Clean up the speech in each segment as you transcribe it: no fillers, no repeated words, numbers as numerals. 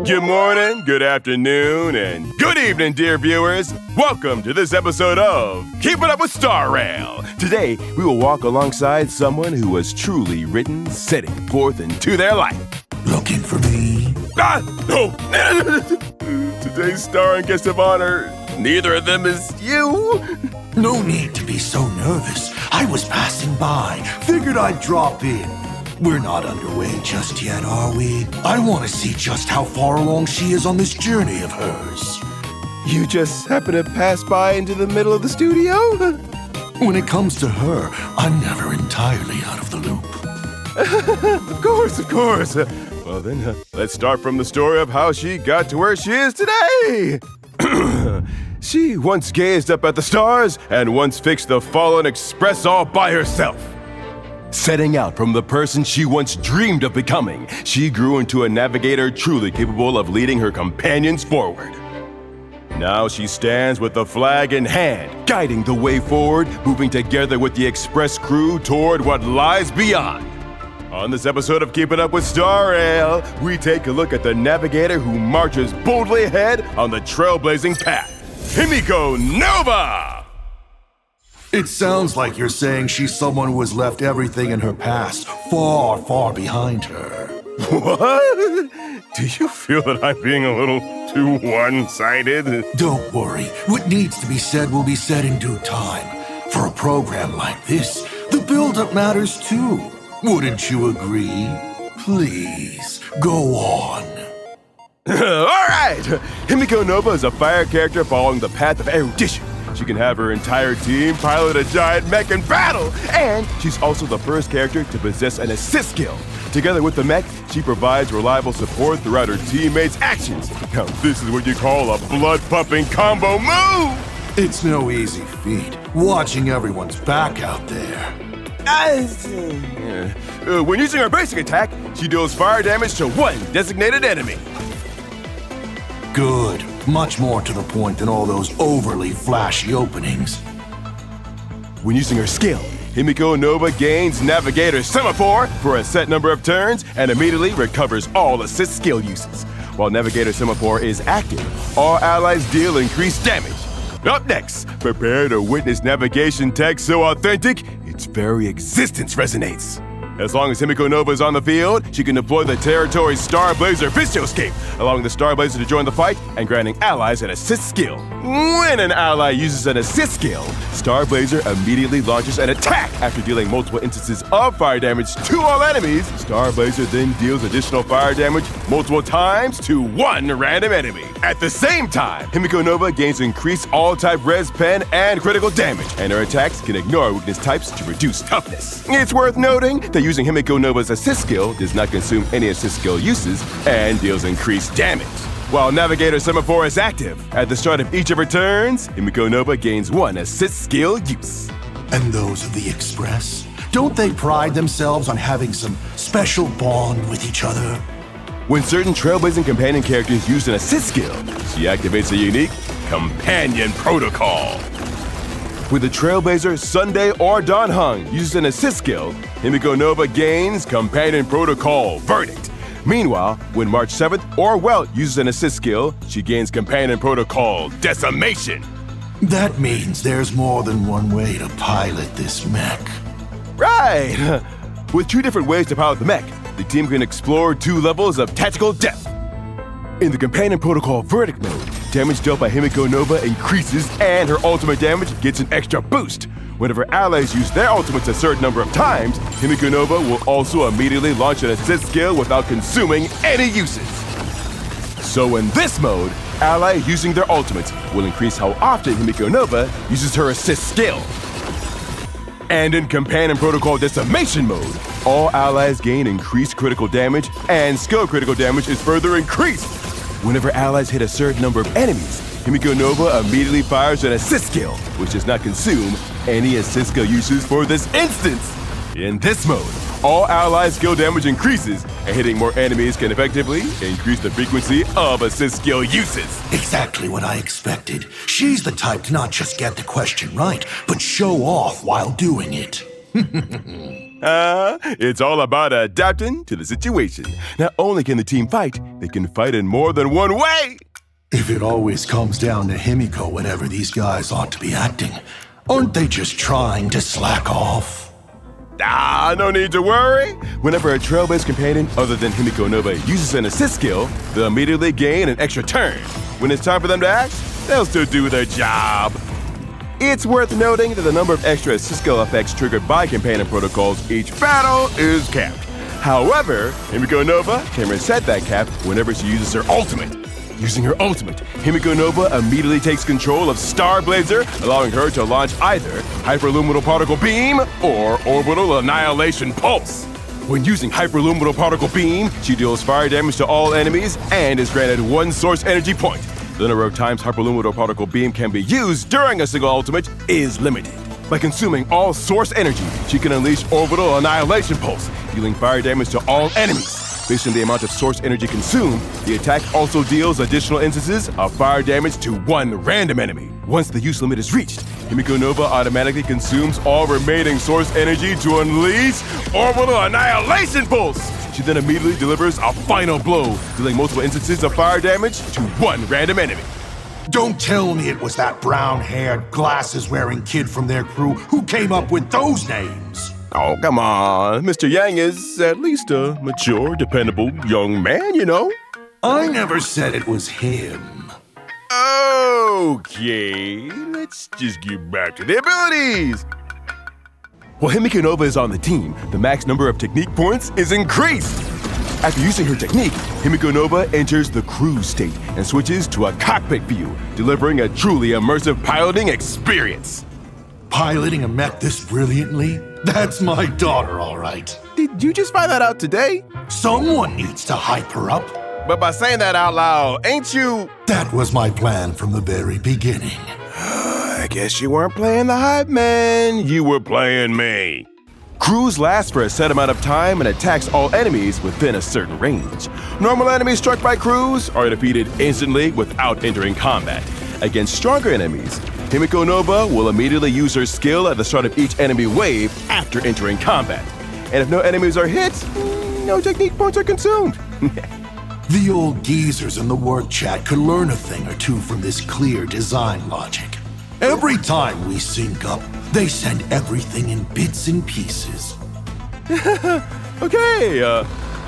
Good morning, good afternoon, and good evening, dear viewers. Welcome to this episode of Keep It Up with Star Rail. Today, we will walk alongside someone who has truly written, setting forth into their life. Looking for me? No! Today's star and guest of honor, neither of them is you. No need to be so nervous. I was passing by. Figured I'd drop in. We're not underway just yet, are we? I want to see just how far along she is on this journey of hers. You just happen to pass by into the middle of the studio? When it comes to her, I'm never entirely out of the loop. Of course. Well then, let's start from the story of how she got to where she is today. She once gazed up at the stars and once fixed the fallen express all by herself. Setting out from the person she once dreamed of becoming, she grew into a navigator truly capable of leading her companions forward. Now she stands with the flag in hand, guiding the way forward, moving together with the express crew toward what lies beyond. On this episode of Keep It Up with Star Rail, we take a look at the navigator who marches boldly ahead on the trailblazing path, Himeko Nova! It sounds like you're saying she's someone who has left everything in her past far, far behind her. What? Do you feel that I'm being a little too one-sided? Don't worry. What needs to be said will be said in due time. For a program like this, the build-up matters too. Wouldn't you agree? Please, go on. All right! Himeko Nova is a fire character following the path of erudition. She can have her entire team pilot a giant mech in battle, and she's also the first character to possess an assist skill. Together with the mech, she provides reliable support throughout her teammates' actions. Now, this is what you call a blood-pumping combo move! It's no easy feat, watching everyone's back out there. When using her basic attack, she deals fire damage to one designated enemy. Good. Much more to the point than all those overly flashy openings. When using her skill, Himeko Nova gains Navigator Semaphore for a set number of turns and immediately recovers all assist skill uses. While Navigator Semaphore is active, all allies deal increased damage. Up next, prepare to witness navigation tech so authentic, its very existence resonates. As long as Himeko Nova is on the field, she can deploy the Territory's Star Blazer Vistoscape, allowing the Star Blazer to join the fight and granting allies an assist skill. When an ally uses an assist skill, Star Blazer immediately launches an attack. After dealing multiple instances of fire damage to all enemies, Star Blazer then deals additional fire damage multiple times to one random enemy. At the same time, Himeko Nova gains increased all-type res pen and critical damage, and her attacks can ignore weakness types to reduce toughness. It's worth noting that using Himeko Nova's assist skill does not consume any assist skill uses and deals increased damage. While Navigator Semaphore is active, at the start of each of her turns, Himeko Nova gains one assist skill use. And those of the Express? Don't they pride themselves on having some special bond with each other? When certain trailblazing companion characters use an assist skill, she activates a unique companion protocol. When the Trailblazer, Sunday, or Dan Heng uses an assist skill, Himeko Nova gains Companion Protocol Verdict. Meanwhile, when March 7th or Welt uses an assist skill, she gains Companion Protocol Decimation. That means there's more than one way to pilot this mech. Right! With two different ways to pilot the mech, the team can explore two levels of tactical depth. In the Companion Protocol Verdict mode, damage dealt by Himeko Nova increases and her ultimate damage gets an extra boost. Whenever allies use their ultimates a certain number of times, Himeko Nova will also immediately launch an assist skill without consuming any uses. So in this mode, allies using their ultimates will increase how often Himeko Nova uses her assist skill. And in Companion Protocol Decimation mode, all allies gain increased critical damage and skill critical damage is further increased. Whenever allies hit a certain number of enemies, Himeko Nova immediately fires an assist skill, which does not consume any assist skill uses for this instance. In this mode, all allies' skill damage increases, and hitting more enemies can effectively increase the frequency of assist skill uses. Exactly what I expected. She's the type to not just get the question right, but show off while doing it. It's all about adapting to the situation. Not only can the team fight, they can fight in more than one way. If it always comes down to Himeko whenever these guys ought to be acting, aren't they just trying to slack off? No need to worry. Whenever a trail-based companion other than Himeko Nova uses an assist skill, they'll immediately gain an extra turn. When it's time for them to act, they'll still do their job. It's worth noting that the number of extra assist skill effects triggered by companion protocols each battle is capped. However, Himeko Nova can reset that cap whenever she uses her ultimate. Using her ultimate, Himeko Nova immediately takes control of Star Blazer, allowing her to launch either Hyperluminal Particle Beam or Orbital Annihilation Pulse. When using Hyperluminal Particle Beam, she deals fire damage to all enemies and is granted 1 source energy point. The number of times Hyperluminal Particle Beam can be used during a single ultimate is limited. By consuming all source energy, she can unleash Orbital Annihilation Pulse, dealing fire damage to all enemies. Based on the amount of source energy consumed, the attack also deals additional instances of fire damage to 1 random enemy. Once the use limit is reached, Himeko Nova automatically consumes all remaining source energy to unleash Orbital Annihilation Pulse. She then immediately delivers a final blow, dealing multiple instances of fire damage to 1 random enemy. Don't tell me it was that brown-haired, glasses-wearing kid from their crew who came up with those names. Oh, come on. Mr. Yang is at least a mature, dependable young man, you know. I never said it was him. Okay, let's just get back to the abilities. While Himeko Nova is on the team, the max number of technique points is increased. After using her technique, Himeko Nova enters the cruise state and switches to a cockpit view, delivering a truly immersive piloting experience. Piloting a mech this brilliantly? That's my daughter, all right. Did you just find that out today? Someone needs to hype her up. But by saying that out loud, ain't you... That was my plan from the very beginning. I guess you weren't playing the hype man, you were playing me. Cruise lasts for a set amount of time and attacks all enemies within a certain range. Normal enemies struck by Cruise are defeated instantly without entering combat. Against stronger enemies, Himeko Nova will immediately use her skill at the start of each enemy wave after entering combat. And if no enemies are hit, no technique points are consumed. The old geezers in the work chat could learn a thing or two from this clear design logic. Every time we sync up, they send everything in bits and pieces. Okay,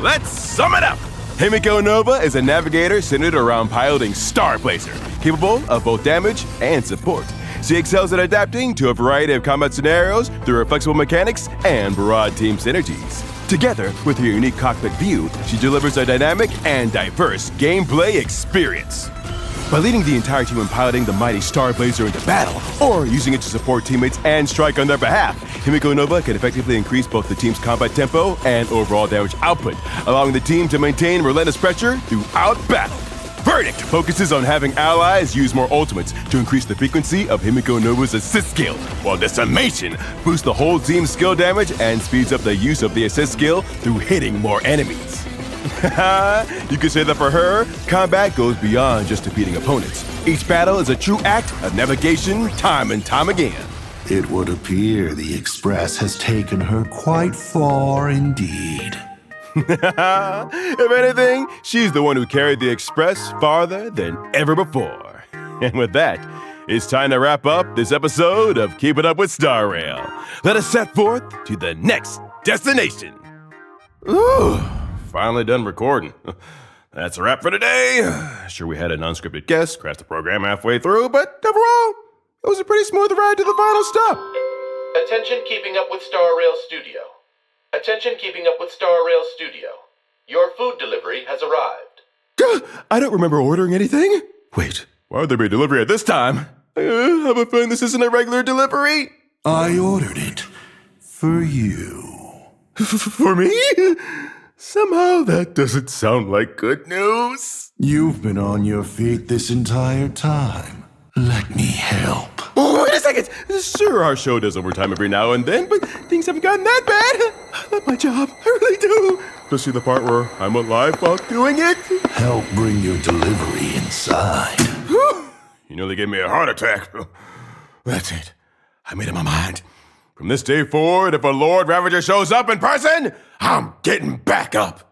let's sum it up. Himeko Nova is a navigator centered around piloting Star Blazer, capable of both damage and support. She excels at adapting to a variety of combat scenarios through her flexible mechanics and broad team synergies. Together with her unique cockpit view, she delivers a dynamic and diverse gameplay experience. By leading the entire team in piloting the mighty Star Blazer into battle, or using it to support teammates and strike on their behalf, Himeko Nova can effectively increase both the team's combat tempo and overall damage output, allowing the team to maintain relentless pressure throughout battle. Verdict focuses on having allies use more ultimates to increase the frequency of Himeko Nova's assist skill, while Decimation boosts the whole team's skill damage and speeds up the use of the assist skill through hitting more enemies. You could say that for her, combat goes beyond just defeating opponents. Each battle is a true act of navigation, time and time again. It would appear the Express has taken her quite far indeed. If anything, she's the one who carried the Express farther than ever before. And with that, it's time to wrap up this episode of Keep It Up with Star Rail. Let us set forth to the next destination. Ooh. Finally done recording. That's a wrap for today. Sure, we had an unscripted guest crash the program halfway through, but overall, it was a pretty smooth ride to the final stop. Attention Keeping Up with Star Rail Studio. Attention Keeping Up with Star Rail Studio. Your food delivery has arrived. I don't remember ordering anything. Wait, why would there be a delivery at this time? I have a feeling this isn't a regular delivery. I ordered it for you. For me? Somehow that doesn't sound like good news. You've been on your feet this entire time. Let me help. Oh, wait a second. Sure, our show does overtime every now and then, but things haven't gotten that bad. I love my job. I really do. Especially the part where I'm alive while doing it. Help bring your delivery inside. You nearly gave me a heart attack. That's it. I made up my mind. From this day forward, if a Lord Ravager shows up in person, I'm getting back up.